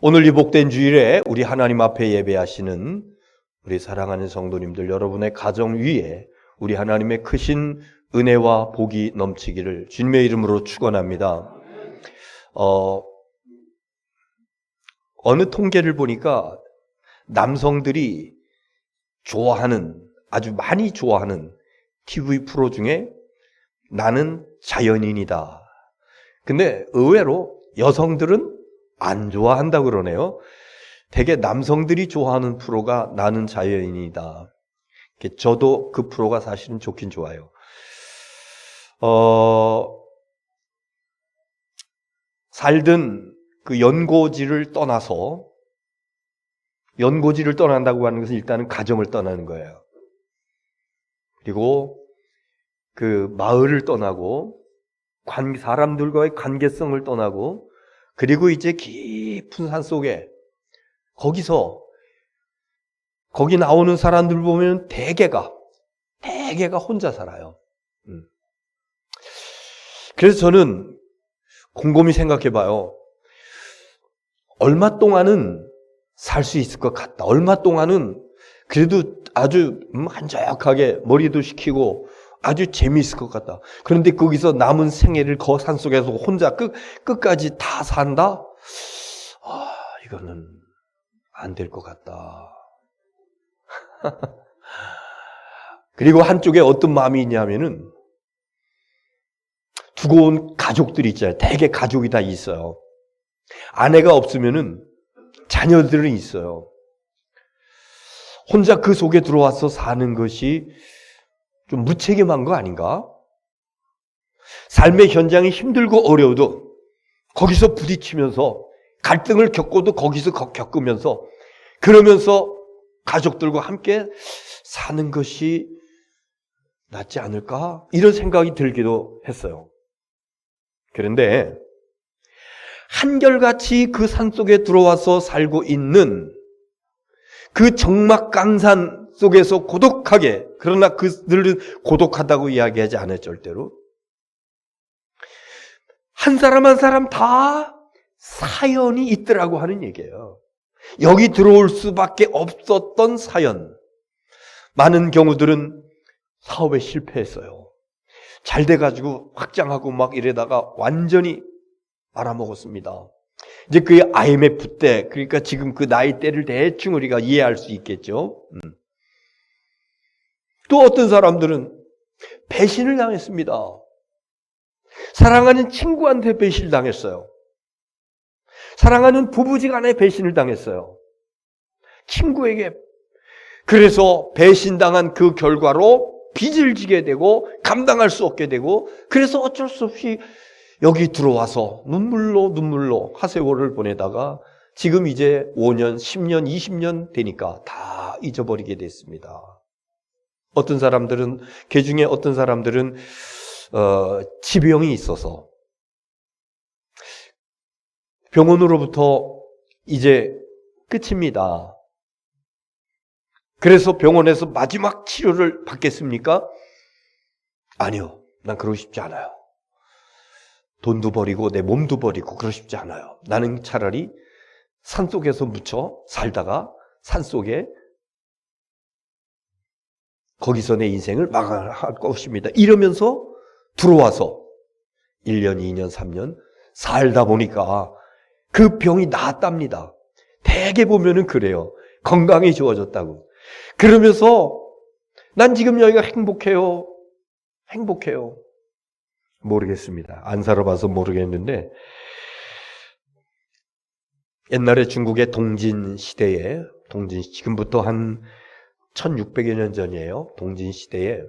오늘 이 복된 주일에 우리 하나님 앞에 예배하시는 우리 사랑하는 성도님들, 여러분의 가정 위에 우리 하나님의 크신 은혜와 복이 넘치기를 주님의 이름으로 축원합니다. 어느 통계를 보니까 남성들이 좋아하는, 아주 많이 좋아하는 TV 프로 중에 나는 자연인이다. 근데 의외로 여성들은 안 좋아한다고 그러네요. 되게 남성들이 좋아하는 프로가 나는 자연인이다. 저도 그 프로가 사실은 좋긴 좋아요. 살든 그 연고지를 떠난다고 하는 것은 일단은 가정을 떠나는 거예요. 그리고 그 마을을 떠나고 사람들과의 관계성을 떠나고, 그리고 이제 깊은 산 속에 거기 나오는 사람들 보면 대개가 혼자 살아요. 그래서 저는 곰곰이 생각해 봐요. 얼마 동안은 살 수 있을 것 같다. 얼마 동안은 그래도 아주 한적하게 머리도 식히고 아주 재미있을 것 같다. 그런데 거기서 남은 생애를 그 산속에서 혼자 끝까지 다 산다? 이거는 안 될 것 같다. 그리고 한쪽에 어떤 마음이 있냐면은 두고 온 가족들이 있잖아요. 대개 가족이 다 있어요. 아내가 없으면은 자녀들은 있어요. 혼자 그 속에 들어와서 사는 것이 좀 무책임한 거 아닌가? 삶의 현장이 힘들고 어려워도 거기서 부딪히면서, 갈등을 겪고도 거기서 겪으면서, 그러면서 가족들과 함께 사는 것이 낫지 않을까? 이런 생각이 들기도 했어요. 그런데 한결같이 그 산속에 들어와서 살고 있는 그 적막강산 속에서 고독하게, 그러나 그들은 고독하다고 이야기하지 않아요. 절대로. 한 사람 한 사람 다 사연이 있더라고 하는 얘기예요. 여기 들어올 수밖에 없었던 사연. 많은 경우들은 사업에 실패했어요. 잘 돼가지고 확장하고 막 이러다가 완전히 말아먹었습니다. 이제 그 IMF 때, 그러니까 지금 그 나이대를 대충 우리가 이해할 수 있겠죠. 또 어떤 사람들은 배신을 당했습니다. 사랑하는 친구한테 배신을 당했어요. 사랑하는 부부지간에 배신을 당했어요. 친구에게. 그래서 배신당한 그 결과로 빚을 지게 되고 감당할 수 없게 되고, 그래서 어쩔 수 없이 여기 들어와서 눈물로 하세월을 보내다가 지금 이제 5년, 10년, 20년 되니까 다 잊어버리게 됐습니다. 어떤 사람들은, 그 중에 어떤 사람들은 지병이 있어서 병원으로부터 이제 끝입니다. 그래서 병원에서 마지막 치료를 받겠습니까? 아니요. 난 그러고 싶지 않아요. 돈도 버리고 내 몸도 버리고 그러고 싶지 않아요. 나는 차라리 산속에서 묻혀 살다가 산속에 거기서 내 인생을 마감할 것입니다. 이러면서 들어와서 1년, 2년, 3년 살다 보니까 그 병이 나았답니다. 대개 보면은 그래요. 건강이 좋아졌다고. 그러면서 난 지금 여기가 행복해요. 모르겠습니다. 안 살아봐서 모르겠는데, 옛날에 중국의 동진 시대에, 지금부터 한 1600여 년 전이에요. 동진 시대에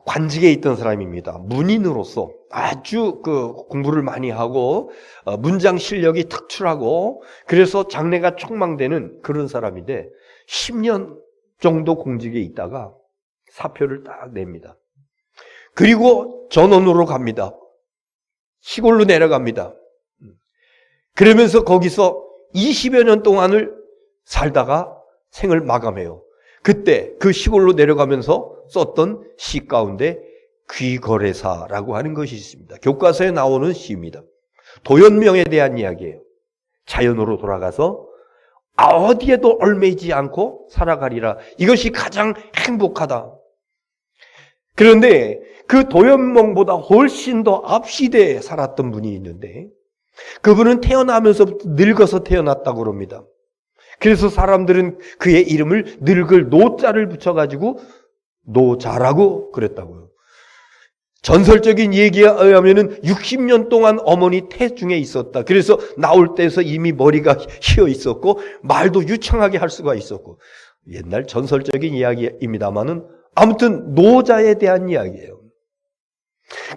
관직에 있던 사람입니다. 문인으로서 아주 그 공부를 많이 하고 문장 실력이 특출하고, 그래서 장래가 촉망되는 그런 사람인데 10년 정도 공직에 있다가 사표를 딱 냅니다. 그리고 전원으로 갑니다. 시골로 내려갑니다. 그러면서 거기서 20여 년 동안을 살다가 생을 마감해요. 그때 그 시골로 내려가면서 썼던 시 가운데 귀거래사라고 하는 것이 있습니다. 교과서에 나오는 시입니다. 도연명에 대한 이야기예요. 자연으로 돌아가서 어디에도 얽매이지 않고 살아가리라. 이것이 가장 행복하다. 그런데 그 도연명보다 훨씬 더 앞시대에 살았던 분이 있는데 그분은 태어나면서 늙어서 태어났다고 합니다. 그래서 사람들은 그의 이름을 늙을 노자를 붙여가지고 노자라고 그랬다고요. 전설적인 얘기에 의하면 60년 동안 어머니 태중에 있었다. 그래서 나올 때에서 이미 머리가 휘어 있었고 말도 유창하게 할 수가 있었고, 옛날 전설적인 이야기입니다만은 아무튼 노자에 대한 이야기예요.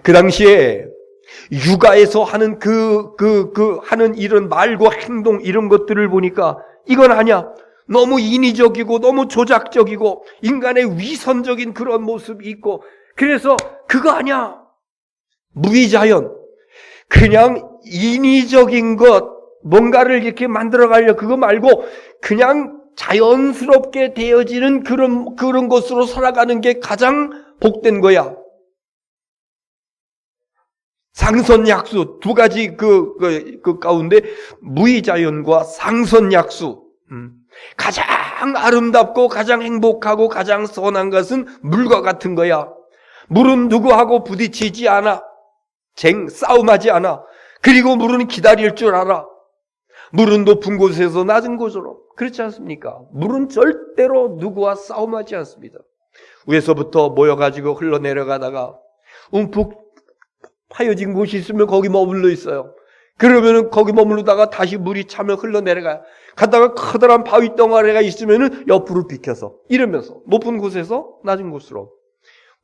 그 당시에 육아에서 하는 하는 이런 말과 행동 이런 것들을 보니까 이건 아니야. 너무 인위적이고 너무 조작적이고 인간의 위선적인 그런 모습이 있고, 그래서 그거 아니야. 무위자연. 그냥 인위적인 것, 뭔가를 이렇게 만들어가려 그거 말고 그냥 자연스럽게 되어지는 그런 것으로 살아가는 게 가장 복된 거야. 상선약수 두 가지 그 가운데 무위자연과 상선약수. 가장 아름답고 가장 행복하고 가장 선한 것은 물과 같은 거야. 물은 누구하고 부딪히지 않아. 싸움하지 않아. 그리고 물은 기다릴 줄 알아. 물은 높은 곳에서 낮은 곳으로. 그렇지 않습니까? 물은 절대로 누구와 싸움하지 않습니다. 위에서부터 모여가지고 흘러내려가다가 움푹 파여진 곳이 있으면 거기 머물러 있어요. 그러면은 거기 머무르다가 다시 물이 차면 흘러내려가요. 가다가 커다란 바위 덩어리가 있으면은 옆으로 비켜서 이러면서 높은 곳에서 낮은 곳으로.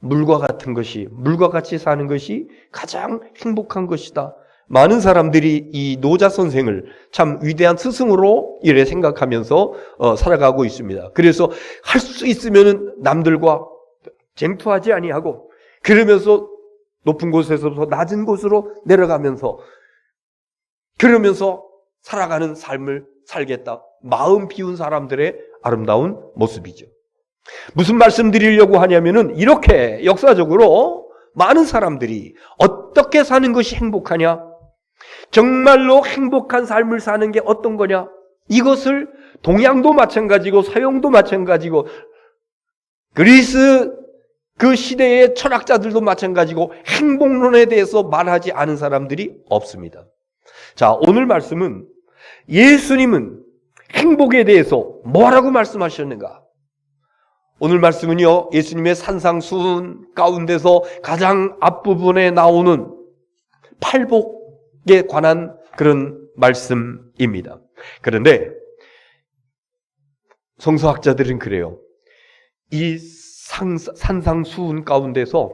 물과 같은 것이, 물과 같이 사는 것이 가장 행복한 것이다. 많은 사람들이 이 노자 선생을 참 위대한 스승으로 이래 생각하면서 살아가고 있습니다. 그래서 할 수 있으면은 남들과 쟁투하지 아니하고, 그러면서 높은 곳에서부터 낮은 곳으로 내려가면서 그러면서 살아가는 삶을 살겠다. 마음 비운 사람들의 아름다운 모습이죠. 무슨 말씀 드리려고 하냐면은 이렇게 역사적으로 많은 사람들이 어떻게 사는 것이 행복하냐? 정말로 행복한 삶을 사는 게 어떤 거냐? 이것을 동양도 마찬가지고 서양도 마찬가지고 그리스 그 시대의 철학자들도 마찬가지고 행복론에 대해서 말하지 않은 사람들이 없습니다. 자, 오늘 말씀은 예수님은 행복에 대해서 뭐라고 말씀하셨는가? 오늘 말씀은요, 예수님의 산상수훈 가운데서 가장 앞부분에 나오는 팔복에 관한 그런 말씀입니다. 그런데 성서학자들은 그래요. 이 산상수훈 가운데서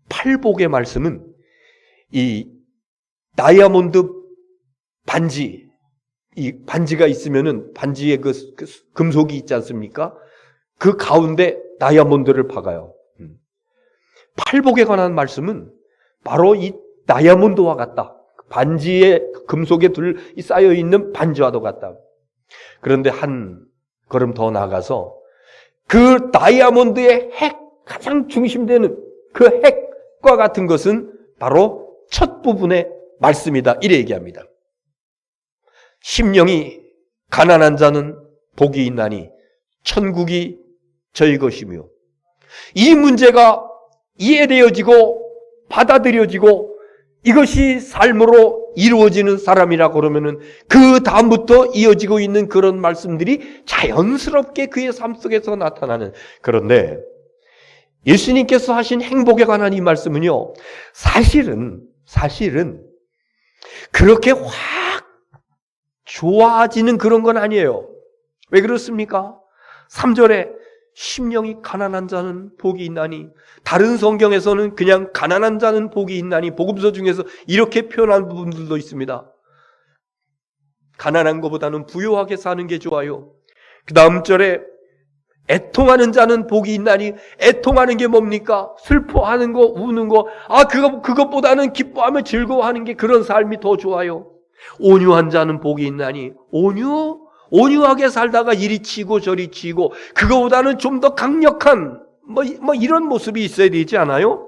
팔복의 말씀은 이 다이아몬드 반지, 이 반지가 있으면은 반지에 그 금속이 있지 않습니까? 그 가운데 다이아몬드를 박아요. 팔복에 관한 말씀은 바로 이 다이아몬드와 같다. 반지에 금속에 쌓여 있는 반지와도 같다. 그런데 한 걸음 더 나아가서 그 다이아몬드의 가장 중심되는 그 핵과 같은 것은 바로 첫 부분의 말씀이다. 이래 얘기합니다. 심령이 가난한 자는 복이 있나니 천국이 저희 것이며, 이 문제가 이해되어지고 받아들여지고 이것이 삶으로 이루어지는 사람이라고 그러면은 그 다음부터 이어지고 있는 그런 말씀들이 자연스럽게 그의 삶 속에서 나타나는. 그런데 예수님께서 하신 행복에 관한 이 말씀은요, 사실은 그렇게 확 좋아지는 그런 건 아니에요. 왜 그렇습니까? 3절에 심령이 가난한 자는 복이 있나니, 다른 성경에서는 그냥 가난한 자는 복이 있나니, 복음서 중에서 이렇게 표현한 부분들도 있습니다. 가난한 것보다는 부유하게 사는 게 좋아요. 그 다음 절에 애통하는 자는 복이 있나니, 애통하는 게 뭡니까? 슬퍼하는 거, 우는 거. 그것보다는 기뻐하며 즐거워하는 게, 그런 삶이 더 좋아요. 온유한 자는 복이 있나니, 온유하게 살다가 이리 치고 저리 치고, 그거보다는 좀 더 강력한 이런 모습이 있어야 되지 않아요?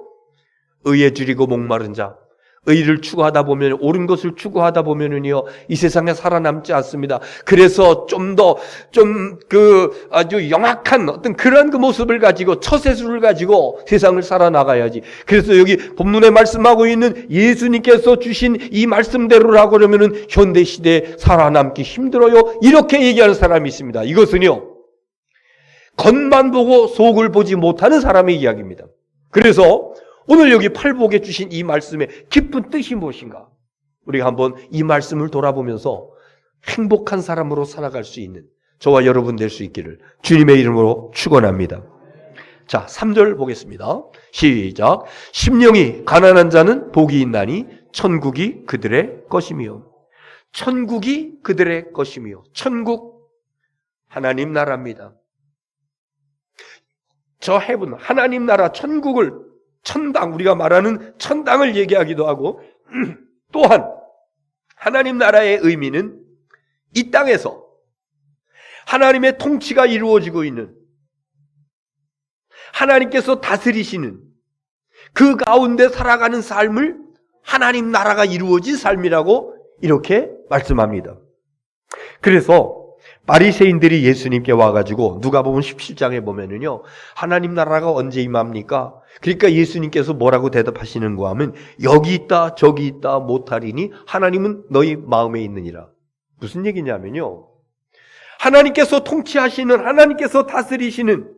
의에 줄이고 목마른 자, 의를 추구하다 보면, 옳은 것을 추구하다 보면은요, 이 세상에 살아남지 않습니다. 그래서 아주 영악한 어떤 그런 그 모습을 가지고, 처세술을 가지고 세상을 살아나가야지. 그래서 여기 본문에 말씀하고 있는 예수님께서 주신 이 말씀대로라고 그러면은 현대시대에 살아남기 힘들어요. 이렇게 얘기하는 사람이 있습니다. 이것은요, 겉만 보고 속을 보지 못하는 사람의 이야기입니다. 그래서 오늘 여기 팔복에 주신 이 말씀의 깊은 뜻이 무엇인가? 우리가 한번 이 말씀을 돌아보면서 행복한 사람으로 살아갈 수 있는 저와 여러분 될 수 있기를 주님의 이름으로 축원합니다. 자, 3절 보겠습니다. 시작. 심령이 가난한 자는 복이 있나니 천국이 그들의 것이며. 천국이 그들의 것이며. 천국, 하나님 나라입니다. 저 헤븐, 하나님 나라, 천국을, 천당, 우리가 말하는 천당을 얘기하기도 하고, 또한 하나님 나라의 의미는 이 땅에서 하나님의 통치가 이루어지고 있는, 하나님께서 다스리시는 그 가운데 살아가는 삶을 하나님 나라가 이루어진 삶이라고 이렇게 말씀합니다. 그래서 바리새인들이 예수님께 와가지고 누가복음 17장에 보면은요, 하나님 나라가 언제 임합니까? 그러니까 예수님께서 뭐라고 대답하시는가 하면, 여기 있다 저기 있다 못하리니 하나님은 너희 마음에 있느니라. 무슨 얘기냐면요, 하나님께서 통치하시는, 하나님께서 다스리시는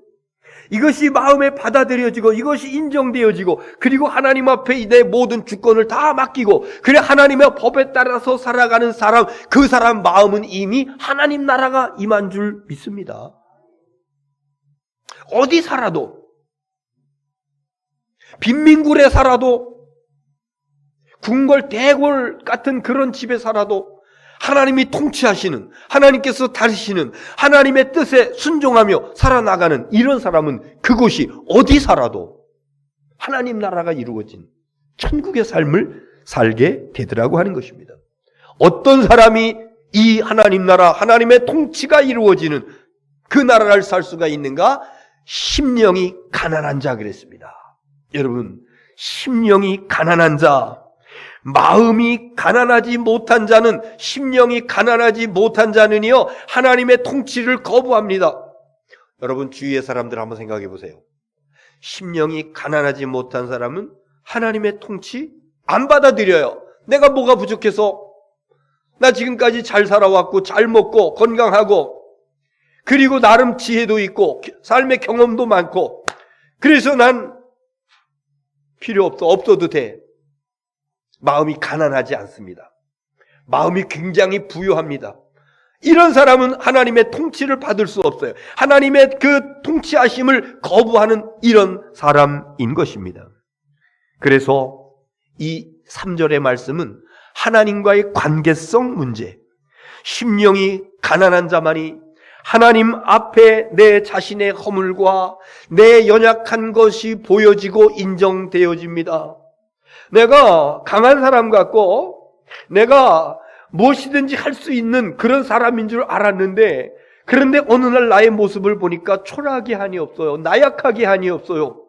이것이 마음에 받아들여지고 이것이 인정되어지고, 그리고 하나님 앞에 내 모든 주권을 다 맡기고, 그래 하나님의 법에 따라서 살아가는 사람, 그 사람 마음은 이미 하나님 나라가 임한 줄 믿습니다. 어디 살아도, 빈민굴에 살아도, 궁궐 대궐 같은 그런 집에 살아도 하나님이 통치하시는, 하나님께서 다스리시는 하나님의 뜻에 순종하며 살아나가는 이런 사람은 그곳이 어디 살아도 하나님 나라가 이루어진 천국의 삶을 살게 되더라고 하는 것입니다. 어떤 사람이 이 하나님 나라, 하나님의 통치가 이루어지는 그 나라를 살 수가 있는가? 심령이 가난한 자 그랬습니다. 여러분, 심령이 가난한 자, 마음이 가난하지 못한 자는, 심령이 가난하지 못한 자는요, 하나님의 통치를 거부합니다. 여러분, 주위의 사람들 한번 생각해 보세요. 심령이 가난하지 못한 사람은 하나님의 통치 안 받아들여요. 내가 뭐가 부족해서? 나 지금까지 잘 살아왔고, 잘 먹고, 건강하고, 그리고 나름 지혜도 있고, 삶의 경험도 많고, 그래서 난 필요 없어, 없어도 돼. 마음이 가난하지 않습니다. 마음이 굉장히 부유합니다. 이런 사람은 하나님의 통치를 받을 수 없어요. 하나님의 그 통치하심을 거부하는 이런 사람인 것입니다. 그래서 이 3절의 말씀은 하나님과의 관계성 문제, 심령이 가난한 자만이 하나님 앞에 내 자신의 허물과 내 연약한 것이 보여지고 인정되어집니다. 내가 강한 사람 같고 내가 무엇이든지 할 수 있는 그런 사람인 줄 알았는데, 그런데 어느 날 나의 모습을 보니까 초라하게 한이 없어요. 나약하게 한이 없어요.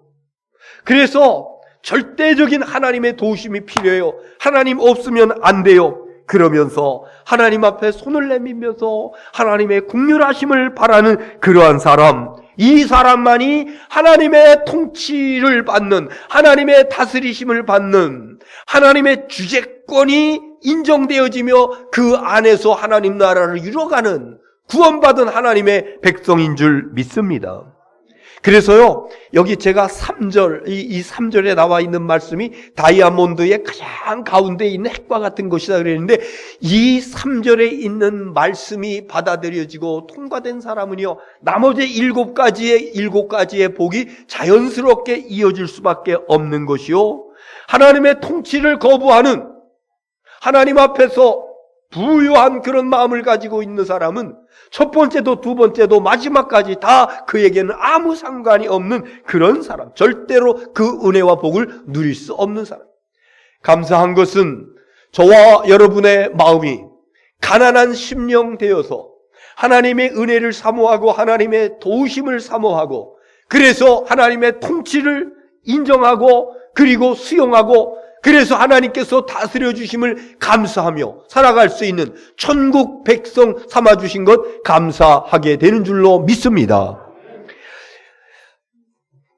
그래서 절대적인 하나님의 도우심이 필요해요. 하나님 없으면 안 돼요. 그러면서 하나님 앞에 손을 내밀면서 하나님의 긍휼하심을 바라는 그러한 사람, 이 사람만이 하나님의 통치를 받는, 하나님의 다스리심을 받는, 하나님의 주재권이 인정되어지며 그 안에서 하나님 나라를 이뤄가는 구원받은 하나님의 백성인 줄 믿습니다. 그래서요, 여기 제가 3절, 이 3절에 나와 있는 말씀이 다이아몬드의 가장 가운데 있는 핵과 같은 것이다 그랬는데, 이 3절에 있는 말씀이 받아들여지고 통과된 사람은요, 나머지 7가지의 복이 자연스럽게 이어질 수밖에 없는 것이요, 하나님의 통치를 거부하는, 하나님 앞에서 부유한 그런 마음을 가지고 있는 사람은 첫 번째도 두 번째도 마지막까지 다 그에게는 아무 상관이 없는 그런 사람, 절대로 그 은혜와 복을 누릴 수 없는 사람. 감사한 것은 저와 여러분의 마음이 가난한 심령 되어서 하나님의 은혜를 사모하고 하나님의 도우심을 사모하고, 그래서 하나님의 통치를 인정하고 그리고 수용하고, 그래서 하나님께서 다스려 주심을 감사하며 살아갈 수 있는 천국 백성 삼아 주신 것 감사하게 되는 줄로 믿습니다.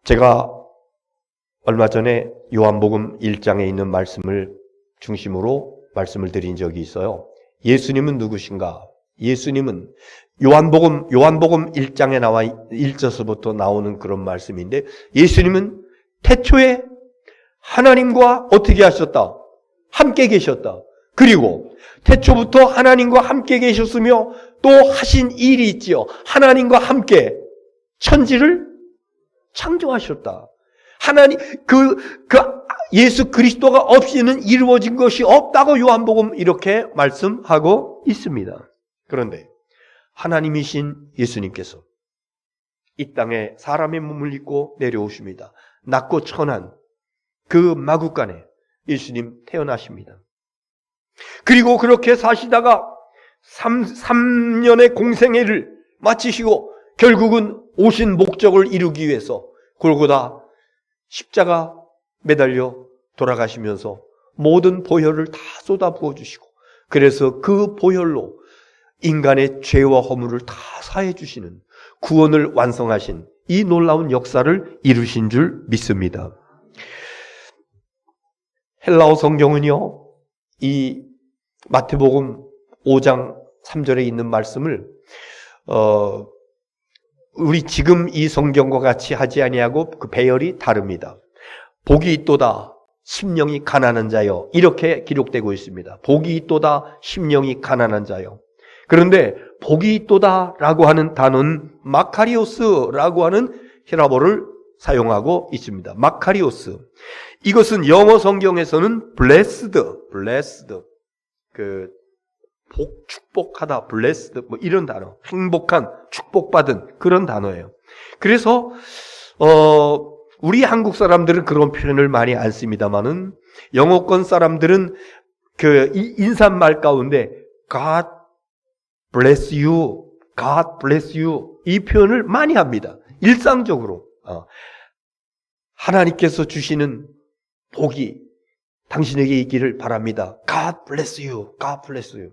제가 얼마 전에 요한복음 1장에 있는 말씀을 중심으로 말씀을 드린 적이 있어요. 예수님은 누구신가? 예수님은 요한복음 1장에 나와 1절서부터 나오는 그런 말씀인데, 예수님은 태초에 하나님과 어떻게 하셨다? 함께 계셨다. 그리고 태초부터 하나님과 함께 계셨으며 또 하신 일이 있지요. 하나님과 함께 천지를 창조하셨다. 하나님, 예수 그리스도가 없이는 이루어진 것이 없다고 요한복음 이렇게 말씀하고 있습니다. 그런데 하나님이신 예수님께서 이 땅에 사람의 몸을 입고 내려오십니다. 낮고 천한 그 마구간에 예수님 태어나십니다. 그리고 그렇게 사시다가 3년의 공생애를 마치시고 결국은 오신 목적을 이루기 위해서 골고다 십자가 매달려 돌아가시면서 모든 보혈을 다 쏟아 부어주시고, 그래서 그 보혈로 인간의 죄와 허물을 다 사해 주시는 구원을 완성하신 이 놀라운 역사를 이루신 줄 믿습니다. 헬라어 성경은요, 이 마태복음 5장 3절에 있는 말씀을 우리 지금 이 성경과 같이 하지 아니하고 그 배열이 다릅니다. 복이 있도다 심령이 가난한 자여, 이렇게 기록되고 있습니다. 복이 있도다 심령이 가난한 자여. 그런데 복이 있도다라고 하는 단어는 마카리오스라고 하는 히라보를 사용하고 있습니다. 마카리오스. 이것은 영어 성경에서는 blessed, 축복하다, blessed, 이런 단어, 행복한, 축복받은 그런 단어예요. 그래서 우리 한국 사람들은 그런 표현을 많이 안 씁니다만은 영어권 사람들은 그 인사말 가운데 God bless you, God bless you 이 표현을 많이 합니다. 일상적으로 하나님께서 주시는 복이 당신에게 있기를 바랍니다. God bless you, God bless you.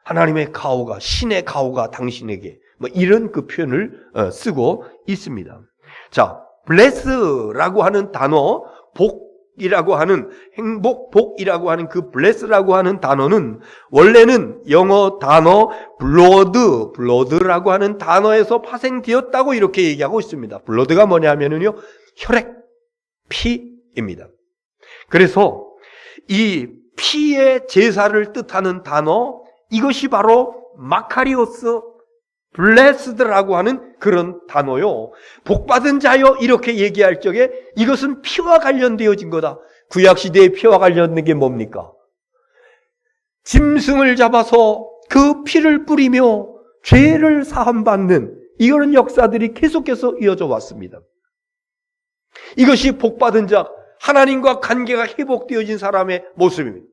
하나님의 가호가, 신의 가호가 당신에게, 이런 그 표현을 쓰고 있습니다. 자, bless라고 하는 단어, 복이라고 하는 행복, 복이라고 하는 그 bless라고 하는 단어는 원래는 영어 단어 blood라고 하는 단어에서 파생되었다고 이렇게 얘기하고 있습니다. blood가 뭐냐면요, 혈액, 피입니다. 그래서 이 피의 제사를 뜻하는 단어, 이것이 바로 마카리오스 블레스드라고 하는 그런 단어요. 복받은 자여 이렇게 얘기할 적에 이것은 피와 관련되어진 거다. 구약시대의 피와 관련된 게 뭡니까? 짐승을 잡아서 그 피를 뿌리며 죄를 사함받는 이런 역사들이 계속해서 이어져 왔습니다. 이것이 복받은 자, 하나님과 관계가 회복되어진 사람의 모습입니다.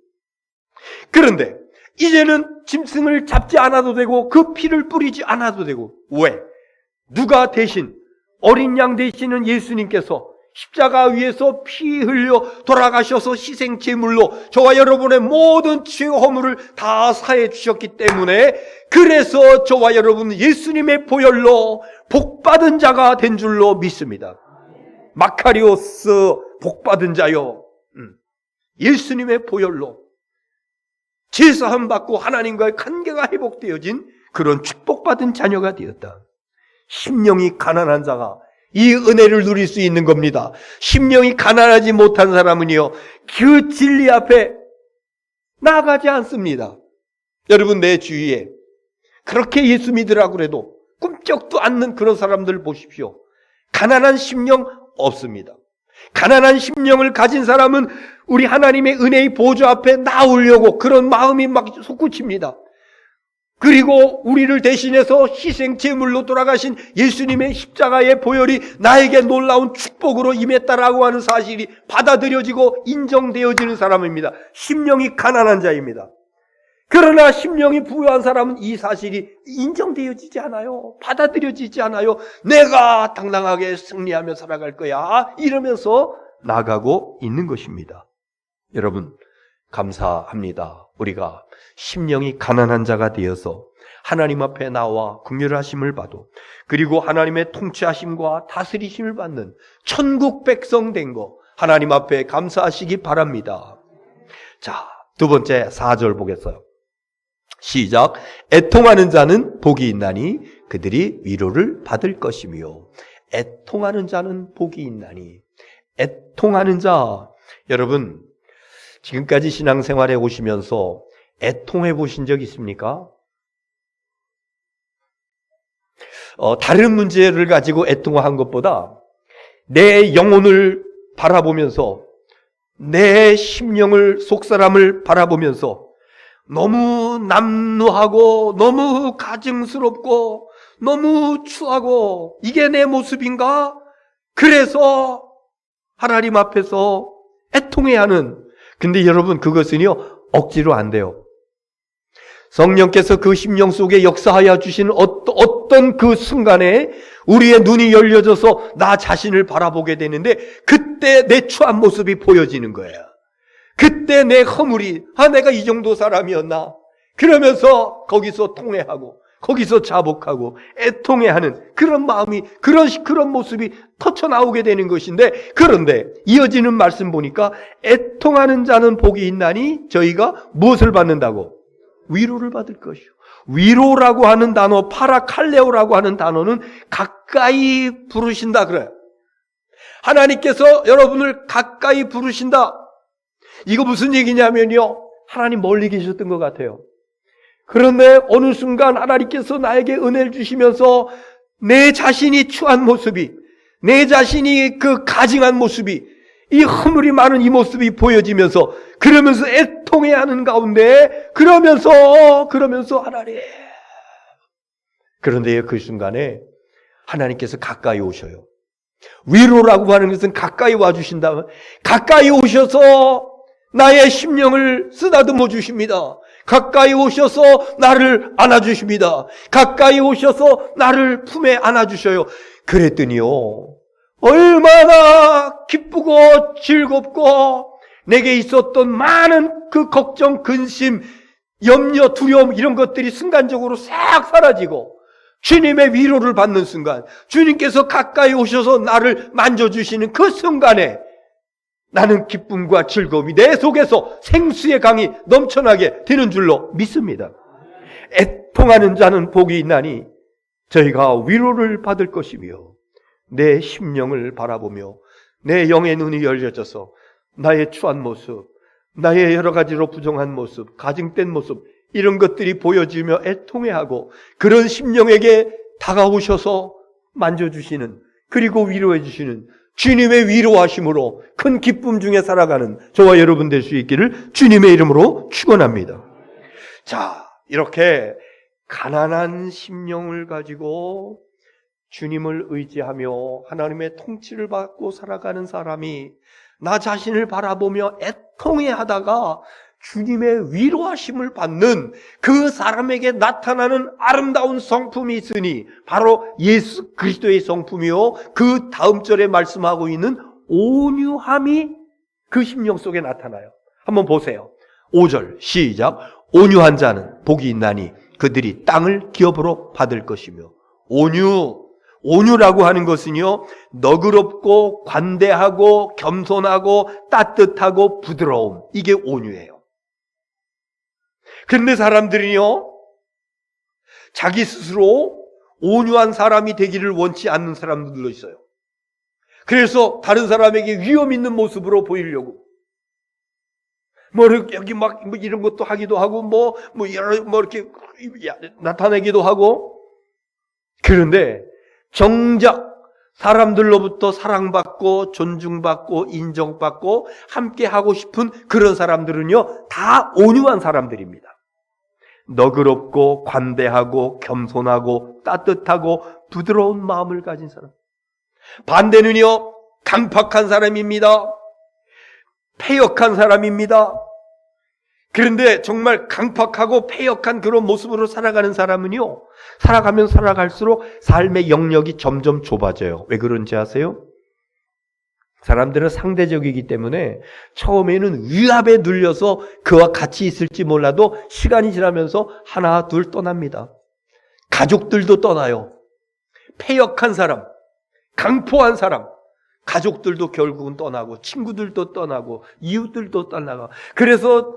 그런데 이제는 짐승을 잡지 않아도 되고 그 피를 뿌리지 않아도 되고, 왜? 누가 대신, 어린 양 되시는 예수님께서 십자가 위에서 피 흘려 돌아가셔서 희생 제물로 저와 여러분의 모든 죄 허물을 다 사해 주셨기 때문에, 그래서 저와 여러분은 예수님의 보혈로 복받은 자가 된 줄로 믿습니다. 마카리오스 복받은 자요, 예수님의 보혈로 제사함 받고 하나님과의 관계가 회복되어진 그런 축복받은 자녀가 되었다. 심령이 가난한 자가 이 은혜를 누릴 수 있는 겁니다. 심령이 가난하지 못한 사람은요, 그 진리 앞에 나아가지 않습니다. 여러분, 내 주위에 그렇게 예수 믿으라고 해도 꿈쩍도 않는 그런 사람들 보십시오. 가난한 심령 없습니다. 가난한 심령을 가진 사람은 우리 하나님의 은혜의 보좌 앞에 나오려고 그런 마음이 막 솟구칩니다. 그리고 우리를 대신해서 희생 제물로 돌아가신 예수님의 십자가의 보혈이 나에게 놀라운 축복으로 임했다라고 하는 사실이 받아들여지고 인정되어지는 사람입니다. 심령이 가난한 자입니다. 그러나 심령이 부유한 사람은 이 사실이 인정되어지지 않아요. 받아들여지지 않아요. 내가 당당하게 승리하며 살아갈 거야, 이러면서 나가고 있는 것입니다. 여러분, 감사합니다. 우리가 심령이 가난한 자가 되어서 하나님 앞에 나와 긍휼하심을 받아 그리고 하나님의 통치하심과 다스리심을 받는 천국 백성 된 거 하나님 앞에 감사하시기 바랍니다. 자, 두 번째 4절 보겠어요. 시작. 애통하는 자는 복이 있나니 그들이 위로를 받을 것이며. 애통하는 자는 복이 있나니. 애통하는 자. 여러분, 지금까지 신앙생활에 오시면서 애통해 보신 적 있습니까? 다른 문제를 가지고 애통한 것보다 내 영혼을 바라보면서 내 심령을 속사람을 바라보면서 너무 남루하고 너무 가증스럽고 너무 추하고 이게 내 모습인가? 그래서 하나님 앞에서 애통해야 하는. 근데 여러분, 그것은요 억지로 안 돼요. 성령께서 그 심령 속에 역사하여 주시는 어떤 그 순간에 우리의 눈이 열려져서 나 자신을 바라보게 되는데 그때 내 추한 모습이 보여지는 거예요. 그때 내 허물이 내가 이 정도 사람이었나? 그러면서 거기서 통회하고 거기서 자복하고 애통해하는 그런 마음이 그런 모습이 터쳐 나오게 되는 것인데, 그런데 이어지는 말씀 보니까 애통하는 자는 복이 있나니 저희가 무엇을 받는다고? 위로를 받을 것이요. 위로라고 하는 단어, 파라칼레오라고 하는 단어는 가까이 부르신다 그래요. 하나님께서 여러분을 가까이 부르신다. 이거 무슨 얘기냐면요, 하나님 멀리 계셨던 것 같아요. 그런데 어느 순간 하나님께서 나에게 은혜를 주시면서 내 자신이 추한 모습이, 내 자신이 그 가증한 모습이, 이 허물이 많은 이 모습이 보여지면서 그러면서 애통해하는 가운데 그러면서 하나님, 그런데 그 순간에 하나님께서 가까이 오셔요. 위로라고 하는 것은 가까이 와주신다면 가까이 오셔서 나의 심령을 쓰다듬어 주십니다. 가까이 오셔서 나를 안아주십니다. 가까이 오셔서 나를 품에 안아주셔요. 그랬더니요, 얼마나 기쁘고 즐겁고 내게 있었던 많은 그 걱정, 근심, 염려, 두려움 이런 것들이 순간적으로 싹 사라지고 주님의 위로를 받는 순간, 주님께서 가까이 오셔서 나를 만져주시는 그 순간에 나는 기쁨과 즐거움이 내 속에서 생수의 강이 넘쳐나게 되는 줄로 믿습니다. 애통하는 자는 복이 있나니 저희가 위로를 받을 것이며, 내 심령을 바라보며 내 영의 눈이 열려져서 나의 추한 모습, 나의 여러 가지로 부정한 모습, 가증된 모습 이런 것들이 보여지며 애통해하고 그런 심령에게 다가오셔서 만져주시는, 그리고 위로해 주시는 주님의 위로하심으로 큰 기쁨 중에 살아가는 저와 여러분 될 수 있기를 주님의 이름으로 축원합니다. 자, 이렇게 가난한 심령을 가지고 주님을 의지하며 하나님의 통치를 받고 살아가는 사람이 나 자신을 바라보며 애통해하다가 주님의 위로하심을 받는 그 사람에게 나타나는 아름다운 성품이 있으니 바로 예수 그리스도의 성품이요, 그 다음 절에 말씀하고 있는 온유함이 그 심령 속에 나타나요. 한번 보세요. 5절 시작. 온유한 자는 복이 있나니 그들이 땅을 기업으로 받을 것이며. 온유라고 하는 것은요, 너그럽고 관대하고 겸손하고 따뜻하고 부드러움, 이게 온유예요. 그런데 사람들이요, 자기 스스로 온유한 사람이 되기를 원치 않는 사람들도 있어요. 그래서 다른 사람에게 위험 있는 모습으로 보이려고 여기 막 이런 것도 하기도 하고 이렇게 나타내기도 하고. 그런데 정작 사람들로부터 사랑받고 존중받고 인정받고 함께 하고 싶은 그런 사람들은요, 다 온유한 사람들입니다. 너그럽고 관대하고 겸손하고 따뜻하고 부드러운 마음을 가진 사람. 반대는요, 강팍한 사람입니다. 패역한 사람입니다. 그런데 정말 강팍하고 패역한 그런 모습으로 살아가는 사람은요, 살아가면 살아갈수록 삶의 영역이 점점 좁아져요. 왜 그런지 아세요? 사람들은 상대적이기 때문에 처음에는 위압에 눌려서 그와 같이 있을지 몰라도 시간이 지나면서 하나 둘 떠납니다. 가족들도 떠나요. 패역한 사람, 강포한 사람, 가족들도 결국은 떠나고 친구들도 떠나고 이웃들도 떠나가. 그래서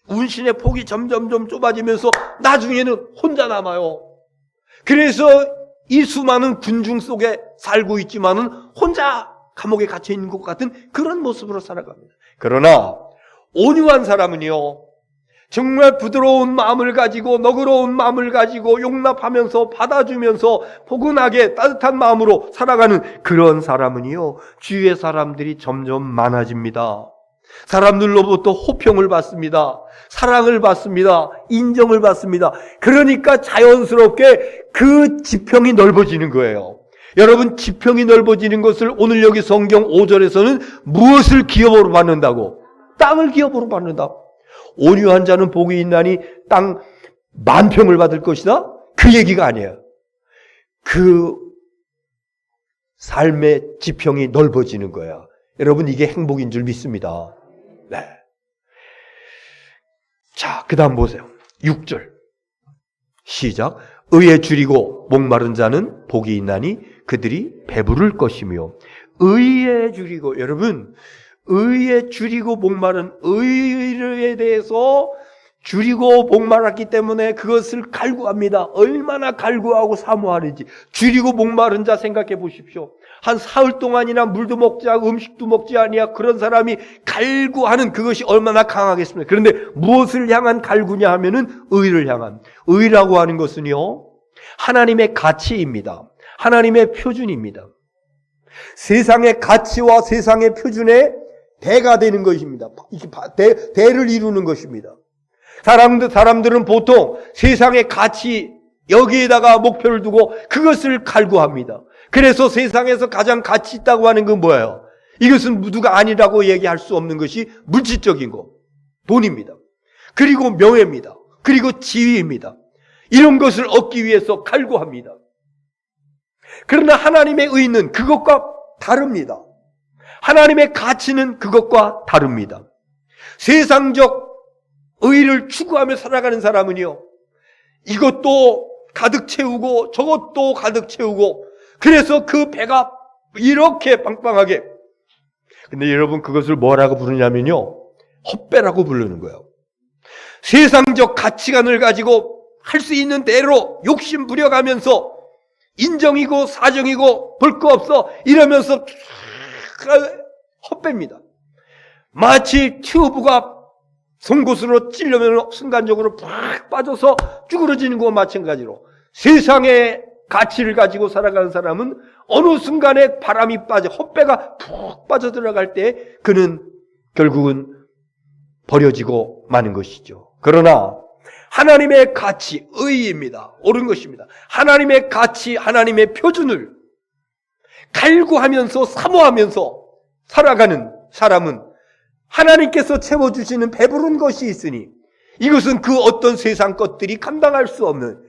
운신의 폭이 점점점 좁아지면서 나중에는 혼자 남아요. 그래서 이 수많은 군중 속에 살고 있지만은 혼자 감옥에 갇혀 있는 것 같은 그런 모습으로 살아갑니다. 그러나 온유한 사람은요, 정말 부드러운 마음을 가지고 너그러운 마음을 가지고 용납하면서 받아주면서 포근하게 따뜻한 마음으로 살아가는 그런 사람은요, 주위의 사람들이 점점 많아집니다. 사람들로부터 호평을 받습니다. 사랑을 받습니다. 인정을 받습니다. 그러니까 자연스럽게 그 지평이 넓어지는 거예요. 여러분, 지평이 넓어지는 것을 오늘 여기 성경 5절에서는 무엇을 기업으로 받는다고? 땅을 기업으로 받는다. 온유한 자는 복이 있나니 땅 만평을 받을 것이다? 그 얘기가 아니에요. 그 삶의 지평이 넓어지는 거야. 여러분, 이게 행복인 줄 믿습니다. 네. 자, 그 다음 보세요. 6절. 시작. 의에 줄이고 목마른 자는 복이 있나니 그들이 배부를 것이며. 의에 줄이고, 여러분, 의에 줄이고 목마른 의에 대해서 줄이고 목마랐기 때문에 그것을 갈구합니다. 얼마나 갈구하고 사모하는지. 줄이고 목마른 자 생각해 보십시오. 한 사흘 동안이나 물도 먹지 않고 음식도 먹지 아니야. 그런 사람이 갈구하는 그것이 얼마나 강하겠습니까? 그런데 무엇을 향한 갈구냐 하면은 의를 향한. 의라고 하는 것은요, 하나님의 가치입니다. 하나님의 표준입니다. 세상의 가치와 세상의 표준에 대가 되는 것입니다. 대를 이루는 것입니다. 사람들은 보통 세상의 가치, 여기에다가 목표를 두고 그것을 갈구합니다. 그래서 세상에서 가장 가치 있다고 하는 건 뭐예요? 이것은 누가 아니라고 얘기할 수 없는 것이 물질적인 거, 돈입니다. 그리고 명예입니다. 그리고 지위입니다. 이런 것을 얻기 위해서 갈구합니다. 그러나 하나님의 의는 그것과 다릅니다. 하나님의 가치는 그것과 다릅니다. 세상적 의를 추구하며 살아가는 사람은요, 이것도 가득 채우고 저것도 가득 채우고, 그래서 그 배가 이렇게 빵빵하게. 근데 여러분, 그것을 뭐라고 부르냐면요, 헛배라고 부르는 거예요. 세상적 가치관을 가지고 할 수 있는 대로 욕심 부려가면서 인정이고 사정이고 볼 거 없어 이러면서 헛배입니다. 마치 튜브가 송곳으로 찔려면 순간적으로 팍 빠져서 쭈그러지는 것과 마찬가지로 세상의 가치를 가지고 살아가는 사람은 어느 순간에 바람이 빠져 헛배가 푹 빠져들어갈 때 그는 결국은 버려지고 마는 것이죠. 그러나 하나님의 가치, 의입니다. 옳은 것입니다. 하나님의 가치, 하나님의 표준을 갈구하면서 사모하면서 살아가는 사람은 하나님께서 채워주시는 배부른 것이 있으니 이것은 그 어떤 세상 것들이 감당할 수 없는,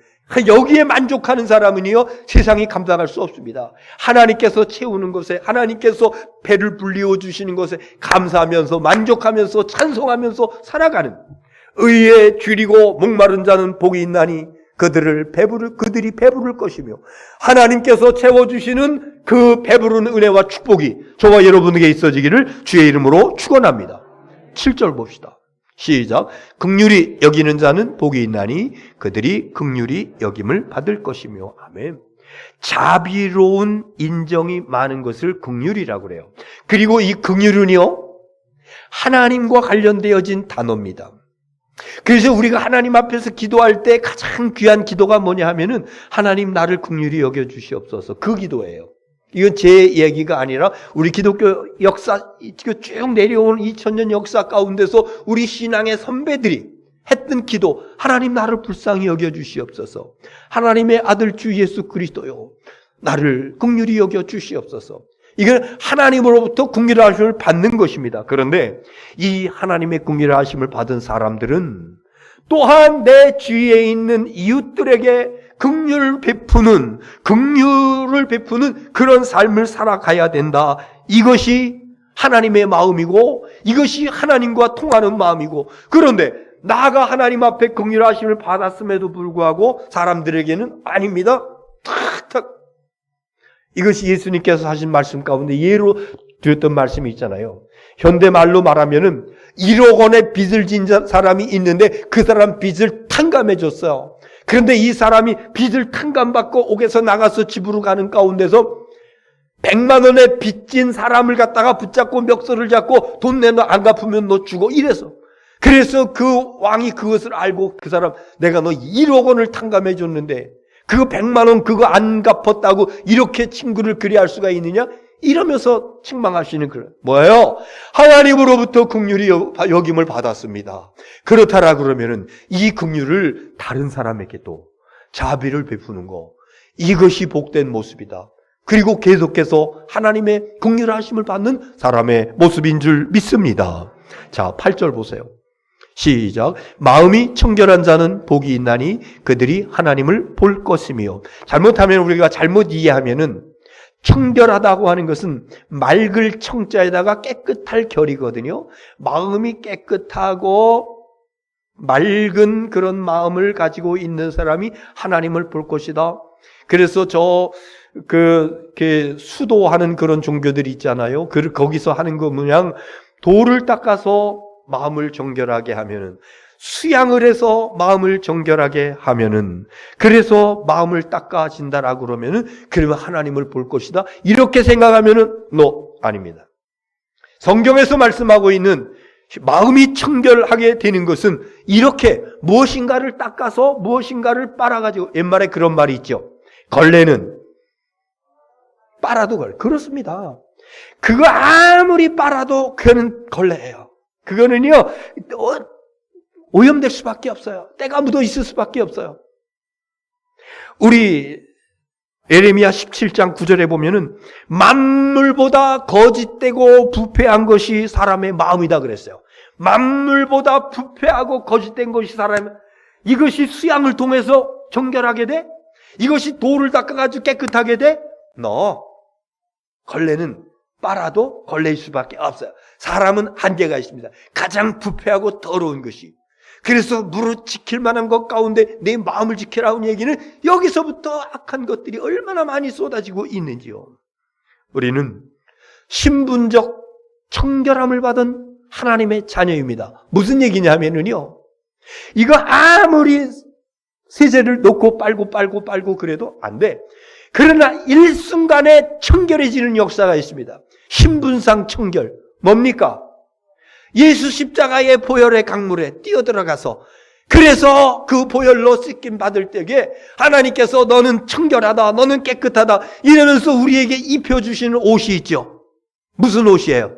여기에 만족하는 사람은요, 세상이 감당할 수 없습니다. 하나님께서 채우는 것에, 하나님께서 배를 불리워 주시는 것에 감사하면서 만족하면서 찬송하면서 살아가는, 의에 줄이고 목마른 자는 복이 있나니 그들이 배부를 것이며, 하나님께서 채워주시는 그 배부른 은혜와 축복이 저와 여러분에게 있어지기를 주의 이름으로 축원합니다. 7절 봅시다. 시작. 긍휼히 여기는 자는 복이 있나니 그들이 긍휼히 여김을 받을 것이며. 아멘. 자비로운 인정이 많은 것을 긍휼이라고 그래요. 그리고 이 긍휼은요, 하나님과 관련되어진 단어입니다. 그래서 우리가 하나님 앞에서 기도할 때 가장 귀한 기도가 뭐냐 하면은 하나님 나를 긍휼히 여겨 주시옵소서, 그 기도예요. 이건 제 얘기가 아니라 우리 기독교 역사 쭉 내려온 2000년 역사 가운데서 우리 신앙의 선배들이 했던 기도, 하나님 나를 불쌍히 여겨 주시옵소서, 하나님의 아들 주 예수 그리스도요 나를 긍휼히 여겨 주시옵소서. 이건 하나님으로부터 긍휼하심을 받는 것입니다. 그런데 이 하나님의 긍휼하심을 받은 사람들은 또한 내 주위에 있는 이웃들에게 긍휼을 베푸는 그런 삶을 살아가야 된다. 이것이 하나님의 마음이고 이것이 하나님과 통하는 마음이고, 그런데 나가 하나님 앞에 긍휼하심을 받았음에도 불구하고 사람들에게는 아닙니다. 탁탁. 이것이 예수님께서 하신 말씀 가운데 예로 드렸던 말씀이 있잖아요. 현대말로 말하면은 1억 원의 빚을 진 사람이 있는데 그 사람 빚을 탕감해 줬어요. 그런데 이 사람이 빚을 탕감받고 옥에서 나가서 집으로 가는 가운데서 100만 원의 빚진 사람을 갖다가 붙잡고 멱살을 잡고 돈 내놔, 안 갚으면 너 죽어, 이래서. 그래서 그 왕이 그것을 알고 그 사람, 내가 너 1억 원을 탕감해 줬는데 그거 100만 원 그거 안 갚았다고 이렇게 친구를 그리 할 수가 있느냐? 이러면서 책망하시는 그 뭐예요? 하나님으로부터 긍휼이 여김을 받았습니다. 그렇다라 그러면은 이 긍휼을 다른 사람에게 또 자비를 베푸는 거, 이것이 복된 모습이다. 그리고 계속해서 하나님의 긍휼하심을 받는 사람의 모습인 줄 믿습니다. 자, 8절 보세요. 시작. 마음이 청결한 자는 복이 있나니 그들이 하나님을 볼 것이며. 잘못하면, 우리가 잘못 이해하면은 청결하다고 하는 것은 맑을 청자에다가 깨끗할 결이거든요. 마음이 깨끗하고 맑은 그런 마음을 가지고 있는 사람이 하나님을 볼 것이다. 그래서 수도하는 그런 종교들이 있잖아요. 거기서 하는 거 뭐냐, 돌을 닦아서 마음을 정결하게 하면은, 수양을 해서 마음을 정결하게 하면은, 그래서 마음을 닦아진다라고 그러면은, 그러면 하나님을 볼 것이다, 이렇게 생각하면은 아닙니다. 성경에서 말씀하고 있는 마음이 청결하게 되는 것은 이렇게 무엇인가를 닦아서 무엇인가를 빨아가지고, 옛말에 그런 말이 있죠. 걸레는 빨아도 그렇습니다. 그거 아무리 빨아도 그거는 걸레예요. 그거는요, 오염될 수밖에 없어요. 때가 묻어 있을 수밖에 없어요. 우리 예레미야 17장 9절에 보면은 만물보다 거짓되고 부패한 것이 사람의 마음이다 그랬어요. 만물보다 부패하고 거짓된 것이 사람의, 이것이 수양을 통해서 정결하게 돼? 이것이 돌을 닦아가지고 깨끗하게 돼? 걸레는 빨아도 걸레일 수밖에 없어요. 사람은 한계가 있습니다. 가장 부패하고 더러운 것이. 그래서 무릇 지킬 만한 것 가운데 내 마음을 지키라는 얘기는 여기서부터 악한 것들이 얼마나 많이 쏟아지고 있는지요. 우리는 신분적 청결함을 받은 하나님의 자녀입니다. 무슨 얘기냐면요, 이거 아무리 세제를 넣고 빨고 그래도 안 돼. 그러나 일순간에 청결해지는 역사가 있습니다. 신분상 청결. 뭡니까? 예수 십자가의 보혈의 강물에 뛰어들어가서, 그래서 그 보혈로 씻김 받을 때에 하나님께서 너는 청결하다, 너는 깨끗하다 이러면서 우리에게 입혀주시는 옷이 있죠. 무슨 옷이에요?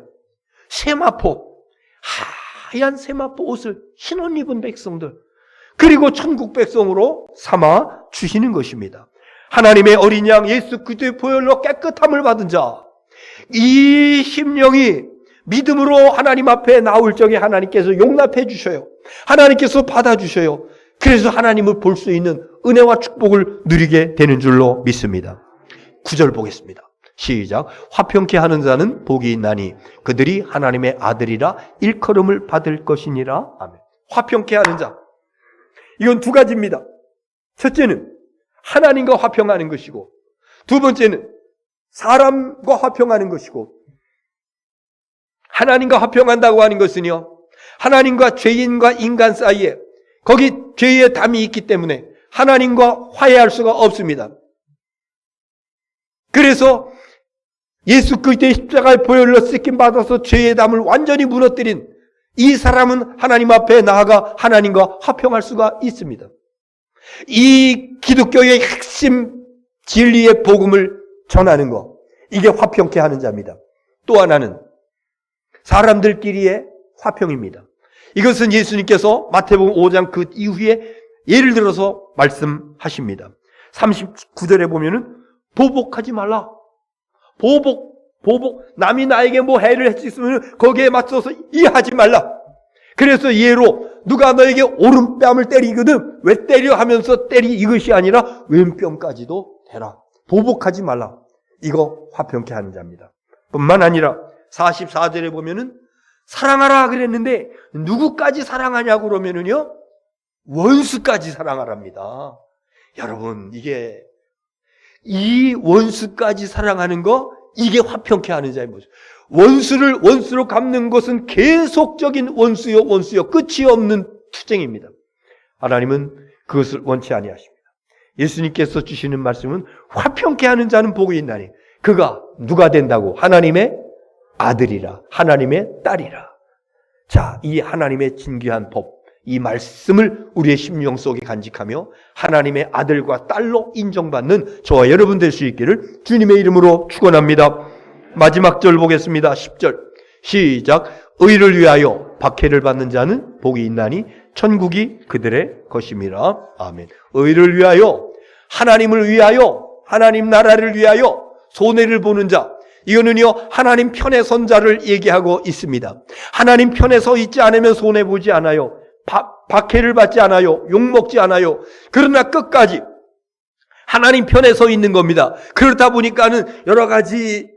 세마포, 하얀 세마포 옷을 신옷 입은 백성들, 그리고 천국 백성으로 삼아 주시는 것입니다. 하나님의 어린 양 예수 그리스도의 보혈로 깨끗함을 받은 자, 이 심령이 믿음으로 하나님 앞에 나올 적에 하나님께서 용납해 주셔요. 하나님께서 받아주셔요. 그래서 하나님을 볼 수 있는 은혜와 축복을 누리게 되는 줄로 믿습니다. 9절 보겠습니다. 시작. 화평케 하는 자는 복이 있나니 그들이 하나님의 아들이라 일컬음을 받을 것이니라. 아멘. 화평케 하는 자, 이건 두 가지입니다. 첫째는 하나님과 화평하는 것이고, 두 번째는 사람과 화평하는 것이고, 하나님과 화평한다고 하는 것은요, 하나님과 죄인과 인간 사이에 거기 죄의 담이 있기 때문에 하나님과 화해할 수가 없습니다. 그래서 예수 그리스도의 십자가의 보혈로 씻김 받아서 죄의 담을 완전히 무너뜨린 이 사람은 하나님 앞에 나아가 하나님과 화평할 수가 있습니다. 이 기독교의 핵심 진리의 복음을 전하는 것, 이게 화평케 하는 자입니다. 또 하나는 사람들끼리의 화평입니다. 이것은 예수님께서 마태복음 5장 그 이후에 예를 들어서 말씀하십니다. 39절에 보면은 보복하지 말라. 보복. 남이 나에게 뭐 해를 했으면 거기에 맞서서 이해하지 말라. 그래서 예로 누가 너에게 오른뺨을 때리거든 왜 때려 하면서 때리, 이것이 아니라 왼뺨까지도 대라. 보복하지 말라. 이거 화평케 하는 자입니다. 뿐만 아니라 44절에 보면은 사랑하라 그랬는데 누구까지 사랑하냐고 그러면은요, 원수까지 사랑하랍니다. 여러분, 이게 이 원수까지 사랑하는 거, 이게 화평케 하는 자의 모습. 원수를 원수로 갚는 것은 계속적인 원수요 끝이 없는 투쟁입니다. 하나님은 그것을 원치 아니하십니다. 예수님께서 주시는 말씀은 화평케 하는 자는 복이 있나니 그가 누가 된다고? 하나님의 아들이라, 하나님의 딸이라. 자, 이 하나님의 진귀한 법, 이 말씀을 우리의 심령 속에 간직하며 하나님의 아들과 딸로 인정받는 저와 여러분 될 수 있기를 주님의 이름으로 축원합니다. 마지막 절 보겠습니다. 10절 시작. 의를 위하여 박해를 받는 자는 복이 있나니 천국이 그들의 것임이라. 아멘. 의를 위하여, 하나님을 위하여, 하나님 나라를 위하여 손해를 보는 자, 이거는요 하나님 편에 선 자를 얘기하고 있습니다. 하나님 편에 서 있지 않으면 손해보지 않아요. 박해를 받지 않아요. 욕먹지 않아요. 그러나 끝까지 하나님 편에 서 있는 겁니다. 그러다 보니까는 여러 가지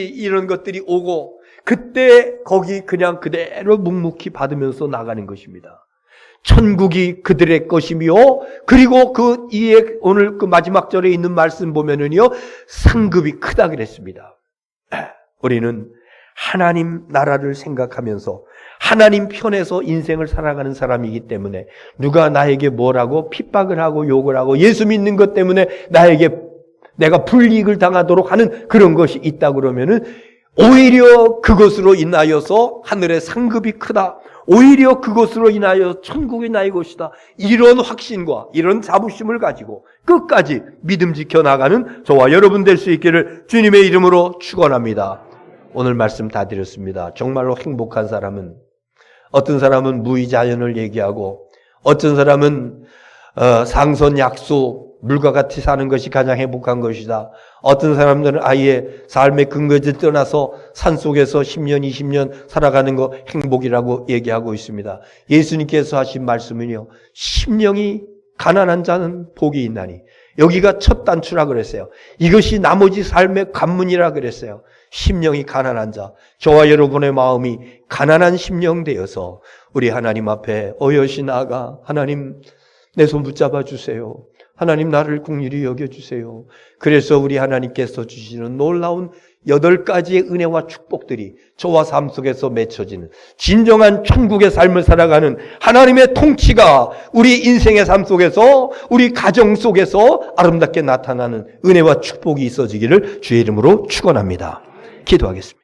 이런 것들이 오고, 그때 거기 그냥 그대로 묵묵히 받으면서 나가는 것입니다. 천국이 그들의 것이며, 그리고 그 이에 오늘 그 마지막 절에 있는 말씀 보면은요 상급이 크다 그랬습니다. 우리는 하나님 나라를 생각하면서 하나님 편에서 인생을 살아가는 사람이기 때문에 누가 나에게 뭐라고 핍박을 하고 욕을 하고 예수 믿는 것 때문에 내가 불이익을 당하도록 하는 그런 것이 있다 그러면은 오히려 그것으로 인하여서 하늘의 상급이 크다, 오히려 그것으로 인하여 천국이 나의 것이다, 이런 확신과 이런 자부심을 가지고 끝까지 믿음 지켜나가는 저와 여러분 될 수 있기를 주님의 이름으로 축원합니다. 오늘 말씀 다 드렸습니다. 정말로 행복한 사람은, 어떤 사람은 무의자연을 얘기하고, 어떤 사람은 상선 약소, 물과 같이 사는 것이 가장 행복한 것이다. 어떤 사람들은 아예 삶의 근거지를 떠나서 산속에서 10년, 20년 살아가는 거 행복이라고 얘기하고 있습니다. 예수님께서 하신 말씀은요, 심령이 가난한 자는 복이 있나니, 여기가 첫 단추라 그랬어요. 이것이 나머지 삶의 관문이라 그랬어요. 심령이 가난한 자, 저와 여러분의 마음이 가난한 심령 되어서 우리 하나님 앞에 어여시 나아가, 하나님 내 손 붙잡아 주세요. 하나님 나를 긍휼히 여겨주세요. 그래서 우리 하나님께서 주시는 놀라운 8가지의 은혜와 축복들이 저와 삶 속에서 맺혀지는 진정한 천국의 삶을 살아가는 하나님의 통치가 우리 인생의 삶 속에서, 우리 가정 속에서 아름답게 나타나는 은혜와 축복이 있어지기를 주의 이름으로 축원합니다. 기도하겠습니다.